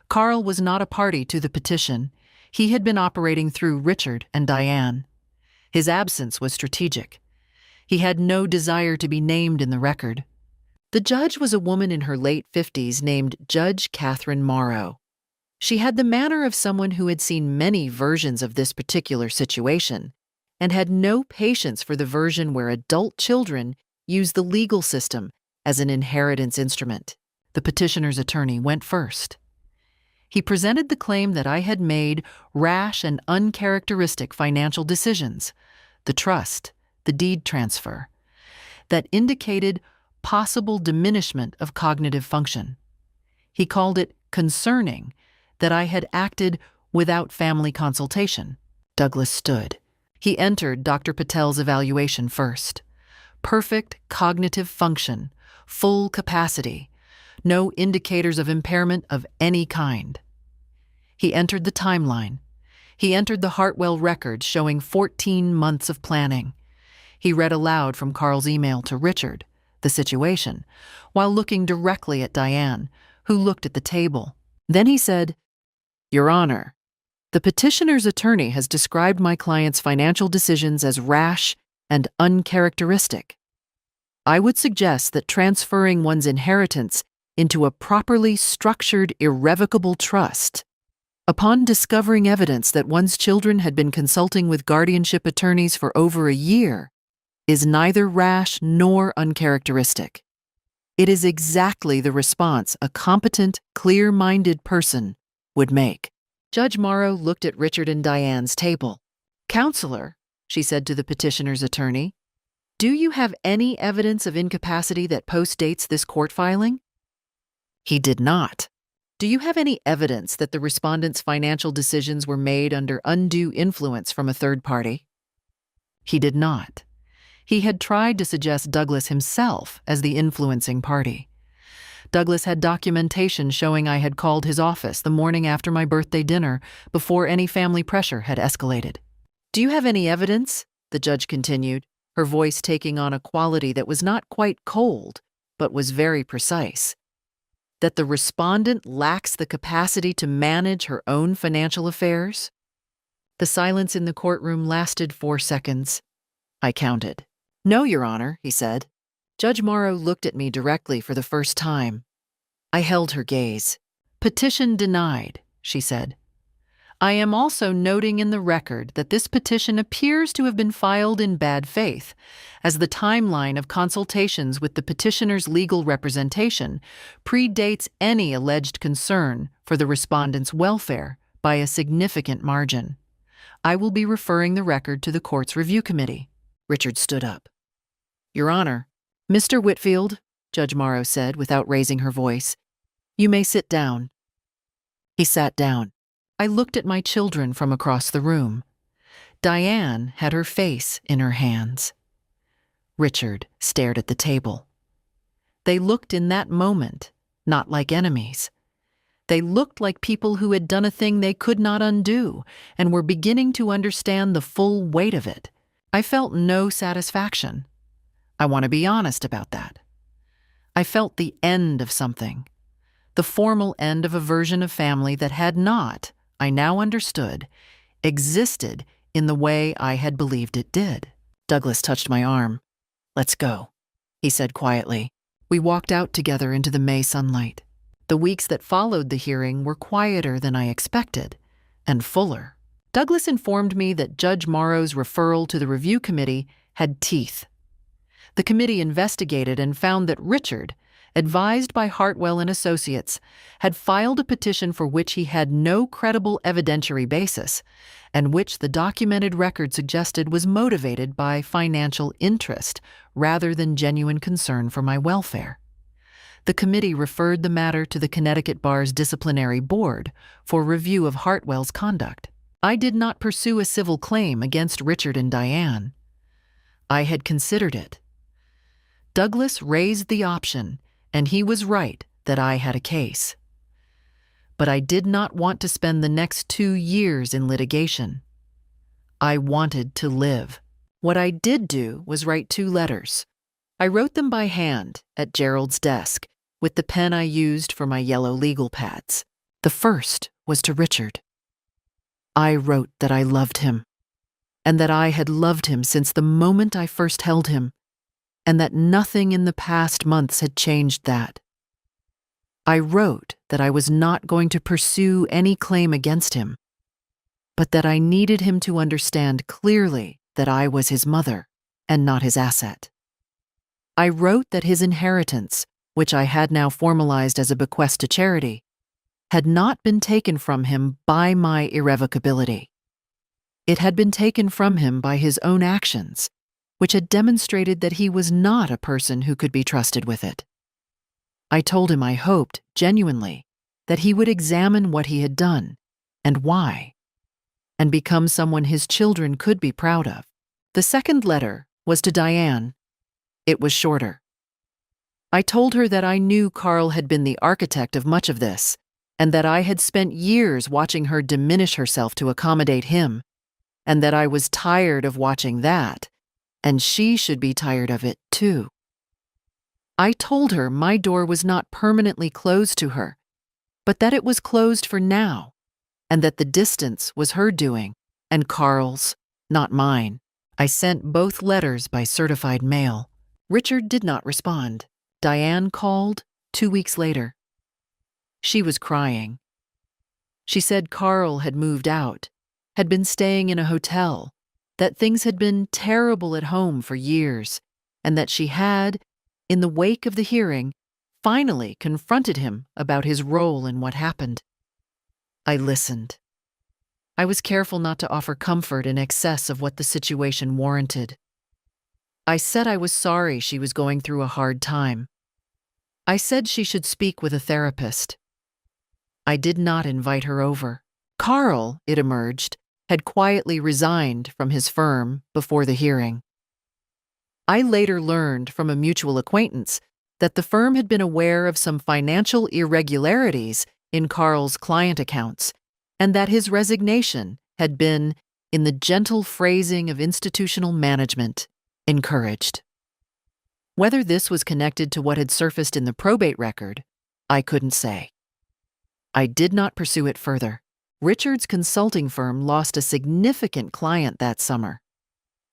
Carl was not a party to the petition. He had been operating through Richard and Diane. His absence was strategic. He had no desire to be named in the record. The judge was a woman in her late 50s named Judge Catherine Morrow. She had the manner of someone who had seen many versions of this particular situation and had no patience for the version where adult children use the legal system as an inheritance instrument. The petitioner's attorney went first. He presented the claim that I had made rash and uncharacteristic financial decisions, the trust, the deed transfer, that indicated possible diminishment of cognitive function. He called it concerning that I had acted without family consultation. Douglas stood. He entered Dr. Patel's evaluation first. Perfect cognitive function, full capacity, no indicators of impairment of any kind. He entered the timeline. He entered the Hartwell records showing 14 months of planning. He read aloud from Carl's email to Richard the situation, while looking directly at Diane, who looked at the table. Then he said, "Your Honor, the petitioner's attorney has described my client's financial decisions as rash and uncharacteristic. I would suggest that transferring one's inheritance into a properly structured, irrevocable trust, upon discovering evidence that one's children had been consulting with guardianship attorneys for over a year, is neither rash nor uncharacteristic. It is exactly the response a competent, clear-minded person would make." Judge Morrow looked at Richard and Diane's table. "Counselor," she said to the petitioner's attorney, "do you have any evidence of incapacity that postdates this court filing?" He did not. "Do you have any evidence that the respondent's financial decisions were made under undue influence from a third party?" He did not. He had tried to suggest Douglas himself as the influencing party. Douglas had documentation showing I had called his office the morning after my birthday dinner before any family pressure had escalated. "Do you have any evidence?" the judge continued, her voice taking on a quality that was not quite cold, but was very precise, "that the respondent lacks the capacity to manage her own financial affairs?" The silence in the courtroom lasted 4 seconds. I counted. "No, Your Honor," he said. Judge Morrow looked at me directly for the first time. I held her gaze. "Petition denied," she said. "I am also noting in the record that this petition appears to have been filed in bad faith, as the timeline of consultations with the petitioner's legal representation predates any alleged concern for the respondent's welfare by a significant margin. I will be referring the record to the court's review committee." Richard stood up. "Your Honor." "Mr. Whitfield," Judge Morrow said without raising her voice, "you may sit down." He sat down. I looked at my children from across the room. Diane had her face in her hands. Richard stared at the table. They looked in that moment not like enemies. They looked like people who had done a thing they could not undo and were beginning to understand the full weight of it. I felt no satisfaction. I want to be honest about that. I felt the end of something, the formal end of a version of family that had not, I now understood, existed in the way I had believed it did. Douglas touched my arm. "Let's go," he said quietly. We walked out together into the May sunlight. The weeks that followed the hearing were quieter than I expected, and fuller. Douglas informed me that Judge Morrow's referral to the review committee had teeth. The committee investigated and found that Richard, advised by Hartwell and Associates, had filed a petition for which he had no credible evidentiary basis, and which the documented record suggested was motivated by financial interest rather than genuine concern for my welfare. The committee referred the matter to the Connecticut Bar's disciplinary board for review of Hartwell's conduct. I did not pursue a civil claim against Richard and Diane. I had considered it. Douglas raised the option, and he was right that I had a case. But I did not want to spend the next 2 years in litigation. I wanted to live. What I did do was write 2 letters. I wrote them by hand at Gerald's desk with the pen I used for my yellow legal pads. The first was to Richard. I wrote that I loved him, and that I had loved him since the moment I first held him, and that nothing in the past months had changed that. I wrote that I was not going to pursue any claim against him, but that I needed him to understand clearly that I was his mother and not his asset. I wrote that his inheritance, which I had now formalized as a bequest to charity, had not been taken from him by my irrevocability. It had been taken from him by his own actions, which had demonstrated that he was not a person who could be trusted with it. I told him I hoped, genuinely, that he would examine what he had done, and why, and become someone his children could be proud of. The second letter was to Diane. It was shorter. I told her that I knew Carl had been the architect of much of this, and that I had spent years watching her diminish herself to accommodate him, and that I was tired of watching that, and she should be tired of it too. I told her my door was not permanently closed to her, but that it was closed for now, and that the distance was her doing, and Carl's, not mine. I sent both letters by certified mail. Richard did not respond. Diane called 2 weeks later. She was crying. She said Carl had moved out, had been staying in a hotel, that things had been terrible at home for years, and that she had, in the wake of the hearing, finally confronted him about his role in what happened. I listened. I was careful not to offer comfort in excess of what the situation warranted. I said I was sorry she was going through a hard time. I said she should speak with a therapist. I did not invite her over. Carl, it emerged, had quietly resigned from his firm before the hearing. I later learned from a mutual acquaintance that the firm had been aware of some financial irregularities in Carl's client accounts, and that his resignation had been, in the gentle phrasing of institutional management, encouraged. Whether this was connected to what had surfaced in the probate record, I couldn't say. I did not pursue it further. Richard's consulting firm lost a significant client that summer,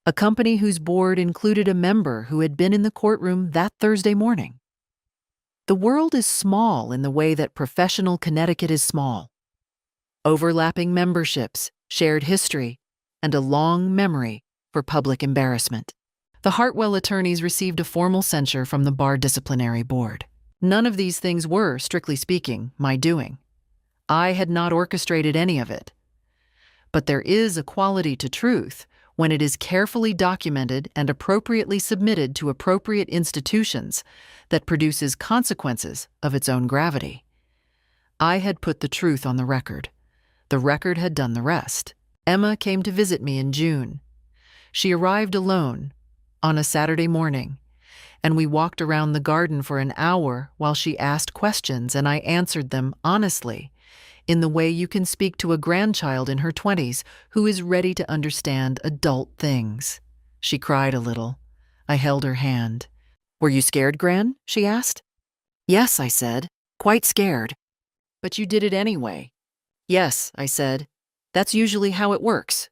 a company whose board included a member who had been in the courtroom that Thursday morning. The world is small in the way that professional Connecticut is small. Overlapping memberships, shared history, and a long memory for public embarrassment. The Hartwell attorneys received a formal censure from the Bar Disciplinary Board. None of these things were, strictly speaking, my doing. I had not orchestrated any of it. But there is a quality to truth when it is carefully documented and appropriately submitted to appropriate institutions that produces consequences of its own gravity. I had put the truth on the record. The record had done the rest. Emma came to visit me in June. She arrived alone on a Saturday morning, and we walked around the garden for an hour while she asked questions and I answered them honestly, in the way you can speak to a grandchild in her 20s who is ready to understand adult things. She cried a little. I held her hand. "Were you scared, Gran?" she asked. "Yes," I said, "quite scared." "But you did it anyway." "Yes," I said. "That's usually how it works."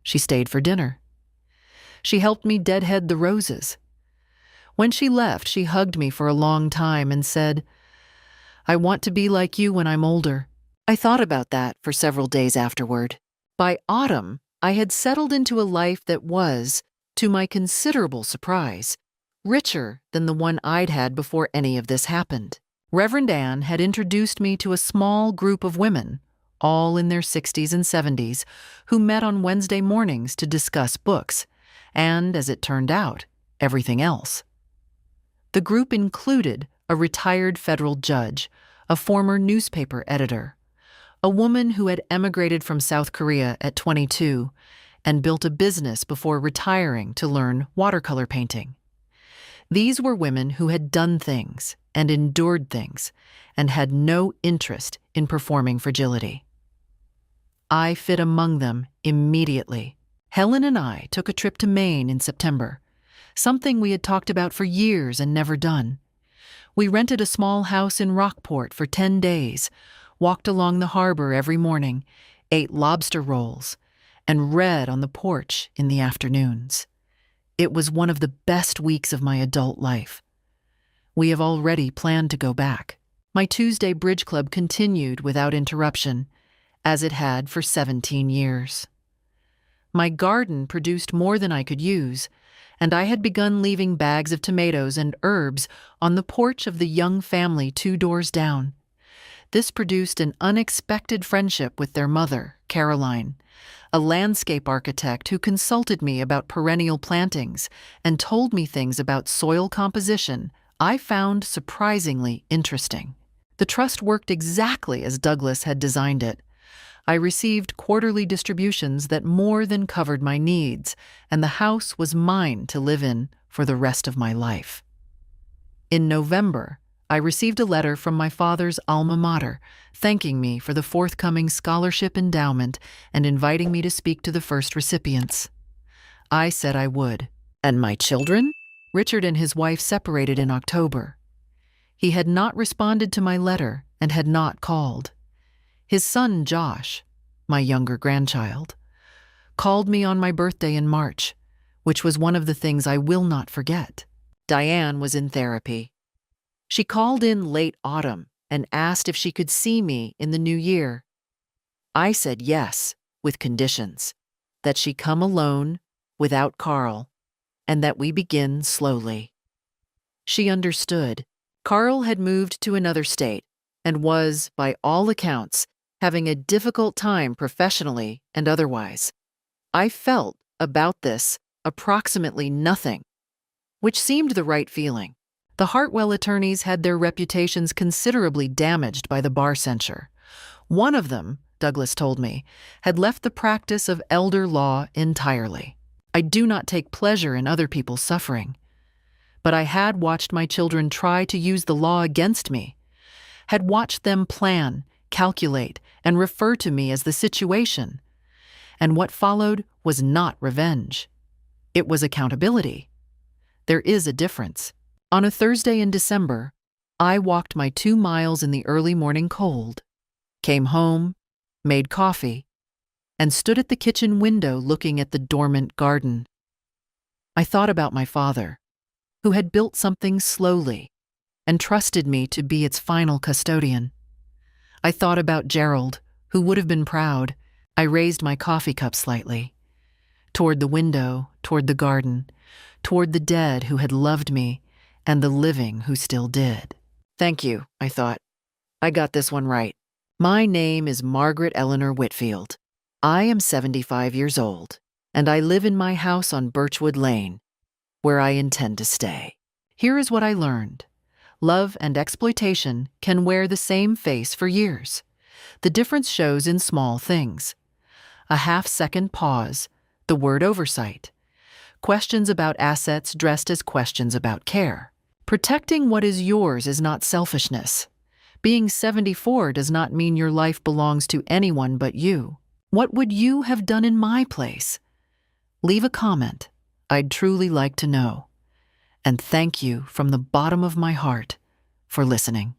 She stayed for dinner. She helped me deadhead the roses. When she left, she hugged me for a long time and said, "I want to be like you when I'm older." I thought about that for several days afterward. By autumn, I had settled into a life that was, to my considerable surprise, richer than the one I'd had before any of this happened. Reverend Ann had introduced me to a small group of women, all in their 60s and 70s, who met on Wednesday mornings to discuss books, and, as it turned out, everything else. The group included a retired federal judge, a former newspaper editor, a woman who had emigrated from South Korea at 22 and built a business before retiring to learn watercolor painting. These were women who had done things and endured things and had no interest in performing fragility. I fit among them immediately. Helen and I took a trip to Maine in September, something we had talked about for years and never done. We rented a small house in Rockport for 10 days, walked along the harbor every morning, ate lobster rolls, and read on the porch in the afternoons. It was one of the best weeks of my adult life. We have already planned to go back. My Tuesday bridge club continued without interruption, as it had for 17 years. My garden produced more than I could use, and I had begun leaving bags of tomatoes and herbs on the porch of the young family 2 doors down. This produced an unexpected friendship with their mother, Caroline, a landscape architect who consulted me about perennial plantings and told me things about soil composition I found surprisingly interesting. The trust worked exactly as Douglas had designed it. I received quarterly distributions that more than covered my needs, and the house was mine to live in for the rest of my life. In November, I received a letter from my father's alma mater, thanking me for the forthcoming scholarship endowment and inviting me to speak to the first recipients. I said I would. And my children? Richard and his wife separated in October. He had not responded to my letter and had not called. His son, Josh, my younger grandchild, called me on my birthday in March, which was one of the things I will not forget. Diane was in therapy. She called in late autumn and asked if she could see me in the new year. I said yes, with conditions, that she come alone, without Carl, and that we begin slowly. She understood. Carl had moved to another state and was, by all accounts, having a difficult time professionally and otherwise. I felt about this approximately nothing, which seemed the right feeling. The Hartwell attorneys had their reputations considerably damaged by the bar censure. One of them, Douglas told me, had left the practice of elder law entirely. I do not take pleasure in other people's suffering, but I had watched my children try to use the law against me, had watched them plan, calculate, and refer to me as the situation. And what followed was not revenge. It was accountability. There is a difference. On a Thursday in December, I walked my 2 miles in the early morning cold, came home, made coffee, and stood at the kitchen window looking at the dormant garden. I thought about my father, who had built something slowly and trusted me to be its final custodian. I thought about Gerald, who would have been proud. I raised my coffee cup slightly, toward the window, toward the garden, toward the dead who had loved me and the living who still did. Thank you, I thought. I got this one right. My name is Margaret Eleanor Whitfield. I am 75 years old, and I live in my house on Birchwood Lane, where I intend to stay. Here is what I learned. Love and exploitation can wear the same face for years. The difference shows in small things. A half-second pause, the word oversight. Questions about assets dressed as questions about care. Protecting what is yours is not selfishness. Being 74 does not mean your life belongs to anyone but you. What would you have done in my place? Leave a comment. I'd truly like to know. And thank you from the bottom of my heart for listening.